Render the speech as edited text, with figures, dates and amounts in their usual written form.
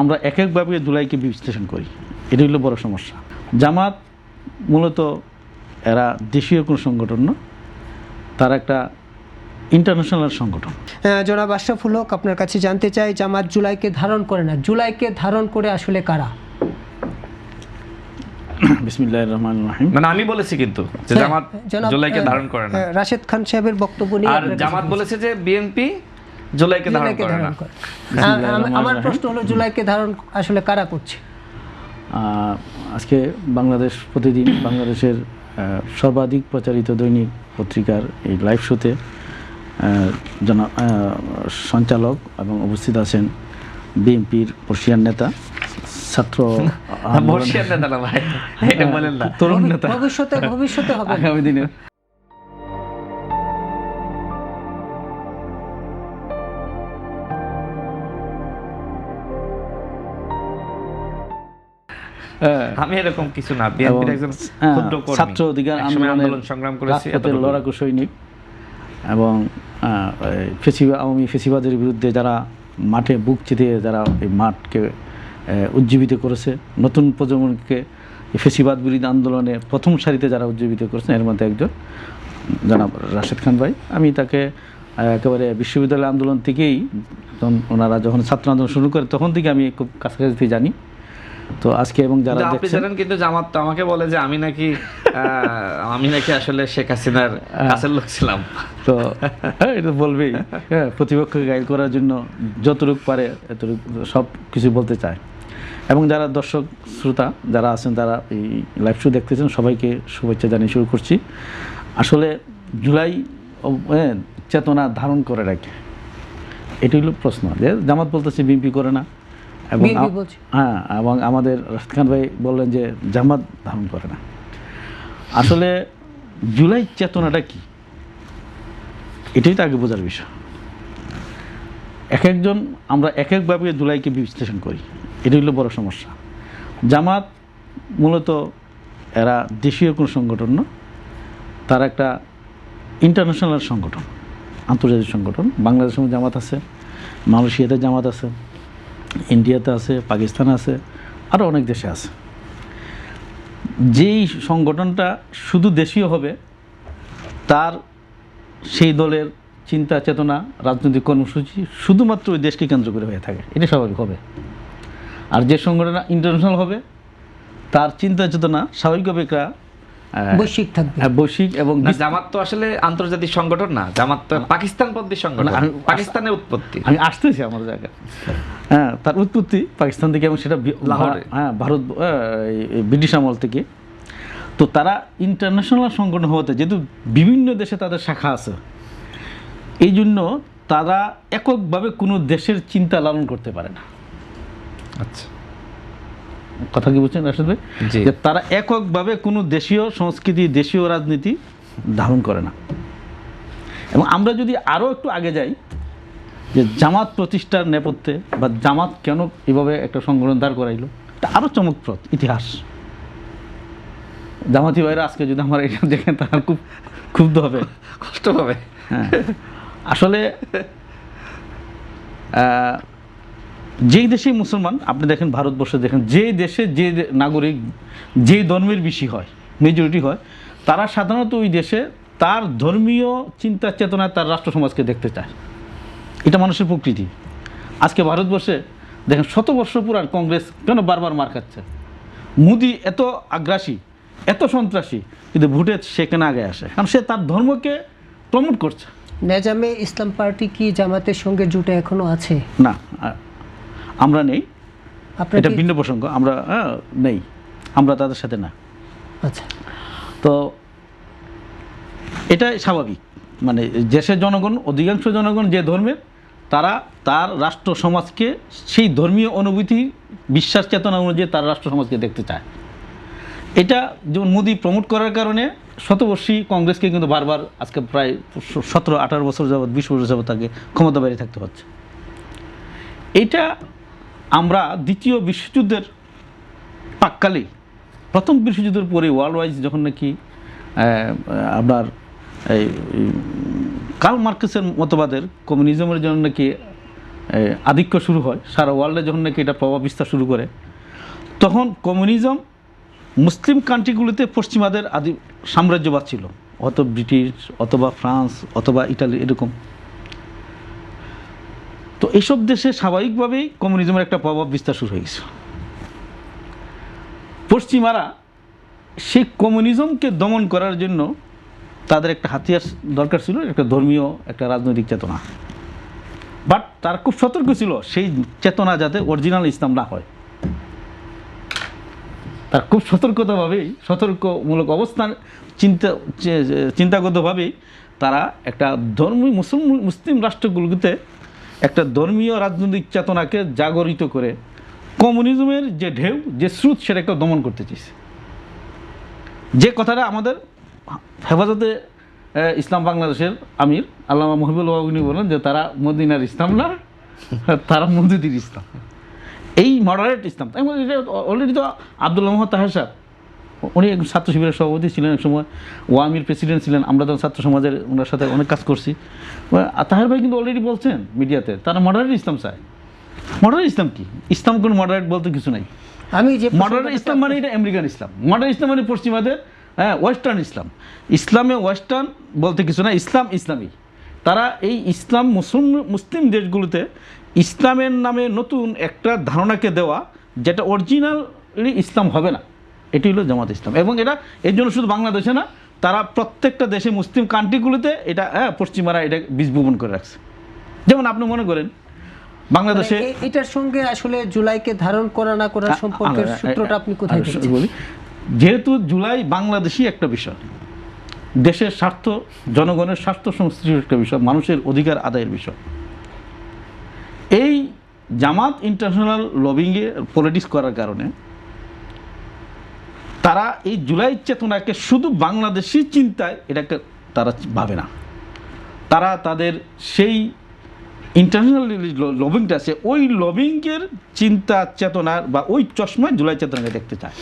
আমরা এক একভাবে জুলাইকে বিশ্লেষণ করি, এটা হলো বড় সমস্যা। জামাত মূলত এরা দেশীয় কোনো সংগঠন না, তারা একটা ইন্টারন্যাশনাল সংগঠন। জনাব আশরাফুল হক, আপনার কাছে জানতে চাই, জামাত জুলাইকে ধারণ করে না, জুলাইকে ধারণ করে আসলে কারা? বিসমিল্লাহির রহমানির রহিম। মানে আমি বলেছি কিন্তু যে জামাত জুলাইকে ধারণ করে না। রাশেদ খান সাহেবের বক্তব্য নিয়ে আর জামাত বলেছে যে বিএনপি জুলাইকে ধারণ করে না। আমার প্রশ্ন হলো, জুলাইকে ধারণ আসলে কারা করছে? আজকে বাংলাদেশ প্রতিদিন, বাংলাদেশের সর্বাধিক প্রচারিত দৈনিক পত্রিকার এই লাইভ শোতে সঞ্চালক এবং উপস্থিত আছেন বিএনপির বর্ষিয়ান নেতা, ছাত্র বর্ষিয়ান নেতা না ভাই, এটা বলেন না, তরুণ নেতা, ভবিষ্যতে হবে আগামী দিনের। আমি এরকম কিছু না, বিএনপির একজন ক্ষুদ্র কর্মী, ছাত্র অধিকার আন্দোলন সংগ্রাম করেছি, রাজপথের লড়াকু সৈনিক এবং আওয়ামী ফেসিবাদের বিরুদ্ধে যারা মাঠে বুক চিতিয়ে যারা এই মাঠকে উজ্জীবিত করেছে, নতুন প্রজন্মকে ফেসিবাদ বিরোধী আন্দোলনে প্রথম সারিতে যারা উজ্জীবিত করেছেন, এর মধ্যে একজন জনাব রাশেদ খান ভাই। আমি তাকে একেবারে বিশ্ববিদ্যালয় আন্দোলন থেকেই, ওনারা যখন ছাত্র আন্দোলন শুরু করে তখন থেকে আমি খুব কাছাকাছি থেকে জানি। তো আজকে এবং যারা আপনি জানেন, কিন্তু জামাত তো আমাকে বলে যে আমি নাকি আসলে শেখ হাসিনার কাছের লোক ছিলাম। তো এটা বলবেই, হ্যাঁ, প্রতিপক্ষকে গাইড করার জন্য যতটুকু পারে এতটুকু সব কিছু বলতে চায়। এবং যারা দর্শক শ্রোতা যারা আছেন, তারা এই লাইভ শো দেখতেছেন, সবাইকে শুভেচ্ছা জানিয়ে শুরু করছি। আসলে জুলাই চেতনা ধারণ করে রাখে, এটি হলো প্রশ্ন। যে জামাত বলতেছে বিএনপি করে না, এবং হ্যাঁ, এবং আমাদের রাশেদ খান ভাই বললেন যে জামাত ধারণ করে না। আসলে জুলাই চেতনাটা কি, এটাই তো আগে বোঝার বিষয়। আমরা এক একভাবে জুলাইকে বিশ্লেষণ করি, এটাই হলো বড় সমস্যা। জামাত মূলত এরা দেশীয় কোনো সংগঠন না, তারা একটা ইন্টারন্যাশনাল সংগঠন, আন্তর্জাতিক সংগঠন। বাংলাদেশের জামাত আছে, মালয়েশিয়াতে জামাত আছে, ইন্ডিয়াতে আছে, পাকিস্তানে আছে, আরও অনেক দেশে আছে। যেই সংগঠনটা শুধু দেশীয় হবে, তার সেই দলের চিন্তা চেতনা, রাজনৈতিক কর্মসূচি শুধুমাত্র ওই দেশকে কেন্দ্র করে হয়ে থাকে, এটা স্বাভাবিক হবে। আর যে সংগঠন ইন্টারন্যাশনাল হবে, তার চিন্তা চেতনা স্বাভাবিকভাবে একটা বৈশ্বিক থাকবে, বৈশ্বিক। এবং জামাত তো আসলে আন্তর্জাতিক সংগঠন না, জামাত তো পাকিস্তান পন্থী সংগঠন, পাকিস্তানের উৎপত্তি। আমি আসতেছি আমার জায়গায়, হ্যাঁ, তার উৎপত্তি পাকিস্তান থেকে, এবং সেটা লাহোরে, হ্যাঁ, ভারত ব্রিটিশ আমল থেকে। তো তারা ইন্টারন্যাশনাল সংগঠন হওয়াতে, যেহেতু বিভিন্ন দেশে তাদের শাখা আছে, এই জন্য তারা এককভাবে কোনো দেশের চিন্তা লালন করতে পারে না। আচ্ছা, কথা কি বলছেন রাশেদ ভাই? যে তারা এককভাবে কোনো দেশীয় সংস্কৃতি, দেশীয় রাজনীতি ধারণ করে না। এবং আমরা যদি আরও একটু আগে যাই, যে জামাত প্রতিষ্ঠার নেপথ্যে বা জামাত কেন এভাবে একটা সংগঠন দাঁড় করাইলো, তা আরও চমকপ্রদ ইতিহাস। জামাতি ভাইরা আজকে যদি আমার এটা দেখেন, তারা খুব ক্ষুব্ধ হবে, কষ্ট হবে। হ্যাঁ, আসলে যেই দেশেই মুসলমান, আপনি দেখেন ভারতবর্ষে দেখেন, যে দেশে যে নাগরিক যে ধর্মের বেশি হয়, মেজরিটি হয়, তারা সাধারণত ওই দেশে তার ধর্মীয় চিন্তা চেতনায় তার রাষ্ট্র সমাজকে দেখতে চায়। এটা মানুষের প্রকৃতি। আজকে ভারতবর্ষে দেখেন, 100 বর্ষ পুরান কংগ্রেস কেন বারবার মার খাচ্ছে? মোদি এত আগ্রাসী, এত সন্ত্রাসী, কিন্তু ভোটে সে কেন আগে আসে? কারণ সে তার ধর্মকে প্রমোট করছে। নেজামে ইসলাম পার্টি কি জামাতের সঙ্গে জুটে এখনো আছে? না, আমরা নেই, এটা ভিন্ন প্রসঙ্গ। আমরা নেই, আমরা তাদের সাথে না। আচ্ছা, তো এটা স্বাভাবিক। মানে দেশের জনগণ, অধিকাংশ জনগণ যে ধর্মের, তারা তার রাষ্ট্র সমাজকে সেই ধর্মীয় অনুভূতি, বিশ্বাস চেতনা অনুযায়ী তার রাষ্ট্র সমাজকে দেখতে চায়। এটা যেমন মোদি প্রমোট করার কারণে শতবর্ষী কংগ্রেসকে কিন্তু বারবার আজকে প্রায় 17-18 বছর যাবৎ, 20 বছর যাবৎ তাকে ক্ষমতা বাইরে থাকতে হচ্ছে। এইটা আমরা দ্বিতীয় বিশ্বযুদ্ধের পাককালে, প্রথম বিশ্বযুদ্ধের পরে ওয়ার্ল্ড ওয়াইজ যখন নাকি আপনার এই কার্ল মার্কসের মতবাদের কমিউনিজমের জন্য নাকি আধিক্য শুরু হয়, সারা ওয়ার্ল্ডে যখন নাকি এটা প্রভাব বিস্তার শুরু করে, তখন কমিউনিজম মুসলিম কান্ট্রিগুলিতে পশ্চিমাদের সাম্রাজ্যবাদ ছিল, অত ব্রিটিশ অথবা ফ্রান্স অথবা ইটালি এরকম। তো এইসব দেশে স্বাভাবিকভাবেই কমিউনিজমের একটা প্রভাব বিস্তার শুরু হয়ে গেছে। পশ্চিমারা সেই কমিউনিজমকে দমন করার জন্য তাদের একটা হাতিয়ার দরকার ছিল, একটা ধর্মীয় একটা রাজনৈতিক চেতনা। বাট তারা খুব সতর্ক ছিল সেই চেতনা যাতে অরিজিনাল ইসলাম না হয়। তার খুব সতর্কমূলক অবস্থান চিন্তাগতভাবেই তারা একটা ধর্মীয় মুসলিম রাষ্ট্রগুলোতে একটা ধর্মীয় রাজনৈতিক চেতনাকে জাগরিত করে কমিউনিজমের যে ঢেউ, যে স্রোত, সেটা একটা দমন করতে চেয়েছে। যে কথাটা আমাদের হেফাজতে ইসলাম বাংলাদেশের আমির আল্লামা মহিবুল ওয়াগুনি বলেন যে তারা মদিনার ইসলাম না, তারা মসজিদের ইসলাম, এই মডারেট ইসলাম। অলরেডি তো আব্দুল্লাহ মোহাম্মদ তাহের সাহেব, উনি একজন ছাত্র শিবিরের সভাপতি ছিলেন, এক সময় ওয়ামির প্রেসিডেন্ট ছিলেন, আমরা তো ছাত্র সমাজের ওনার সাথে অনেক কাজ করছি। তাহের ভাই কিন্তু অলরেডি বলছেন মিডিয়াতে তারা মডারেট ইসলাম চায়। মডারেট ইসলাম কি? ইসলাম কোন মডারেট বলতে কিছু নাই। আমি যে মডারেট ইসলাম মানে এটা আমেরিকান ইসলাম, মডারেট ইসলাম মানে পশ্চিমাদের ওয়েস্টার্ন ইসলাম। ইসলামে ওয়েস্টার্ন বলতে কিছু না, ইসলাম ইসলামী। তারা এই ইসলাম মুসলিম দেশগুলোতে ইসলামের নামে নতুন একটা ধারণাকে দেওয়া, যেটা অরিজিনালি ইসলাম হবে না, এটি হলো জামাত ইসলাম। এবং এটা এর জন্য শুধু বাংলাদেশে না, তারা প্রত্যেকটা দেশে মুসলিম কান্ট্রিগুলোতে এটা পশ্চিমারা এটা বীজ বপন করে রাখছে। যেমন আপনি মনে করেন বাংলাদেশে এটার সঙ্গে আসলে জুলাইকে ধারণ করা না করার সম্পর্কের সূত্রটা আপনি কোথায় বলি, যেহেতু জুলাই বাংলাদেশি একটা বিষয়, দেশের স্বার্থ, জনগণের স্বার্থ সংশ্লিষ্ট একটা বিষয়, মানুষের অধিকার আদায়ের বিষয়। এই জামাত ইন্টারন্যাশনাল লবিংয়ে পলিটিক্স করার কারণে তারা এই জুলাই চেতনাকে শুধু বাংলাদেশি চিন্তায় এটাকে তারা ভাবে না। তারা তাদের সেই ইন্টারন্যাশনাল লবিংটা আছে, ওই লবিংয়ের চিন্তা চেতনার বা ওই চশমায় জুলাই চেতনাকে দেখতে চায়।